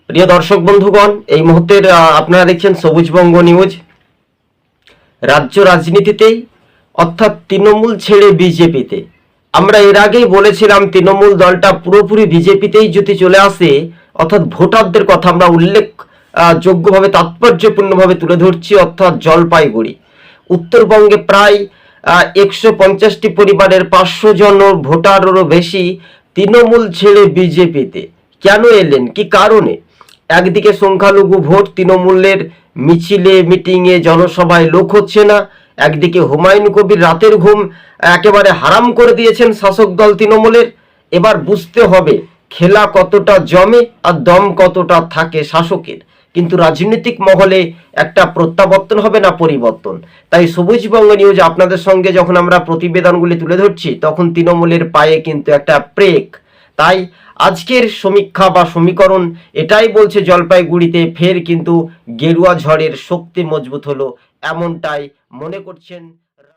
প্রিয় দর্শক বন্ধুগণ, এই মুহূর্তের আপনারা দেখছেন সবুজবঙ্গ নিউজ। রাজ্য রাজনীতিতেই অর্থাৎ তৃণমূল ছেড়ে বিজেপিতে, আমরা এর আগেই বলেছিলাম তৃণমূল দলটা পুরোপুরি বিজেপিতেই যদি চলে আসে, অর্থাৎ ভোটারদের কথা আমরা উল্লেখ যোগ্যভাবে তাৎপর্যপূর্ণভাবে তুলে ধরছি। অর্থাৎ জলপাইগুড়ি উত্তরবঙ্গে প্রায় 150টি পরিবারের 500 জন ভোটারেরও বেশি তৃণমূল ছেড়ে বিজেপিতে কেন এলেন, কি কারণে? একদিকে সংখ্যালঘু ভোট, তৃণমূলের মিছিলে মিটিংয়ে জনসভায় লোক হচ্ছে না। একদিকে হুমায়ুন কবির রাতের ঘুম একেবারে হারাম করে দিয়েছেন শাসক দল তৃণমূলের। এবার বুঝতে হবে খেলা কতটা জমে আর দম কতটা থাকে শাসকের। কিন্তু রাজনৈতিক মহলে একটা প্রত্যাবর্তন হবে না পরিবর্তন। তাই সবুজবঙ্গ নিউজ আপনাদের সঙ্গে যখন আমরা প্রতিবেদনগুলি তুলে ধরছি, তখন তৃণমূলের পায়ে কিন্তু একটা ব্রেক। তাই আজকের সমীক্ষা বা সমীকরণ এটাই বলছে, জলপাইগুড়িতে ফের কিন্তু গেরুয়া ঝড়ের শক্তি মজবুত হলো, এমনটাই মনে করছেন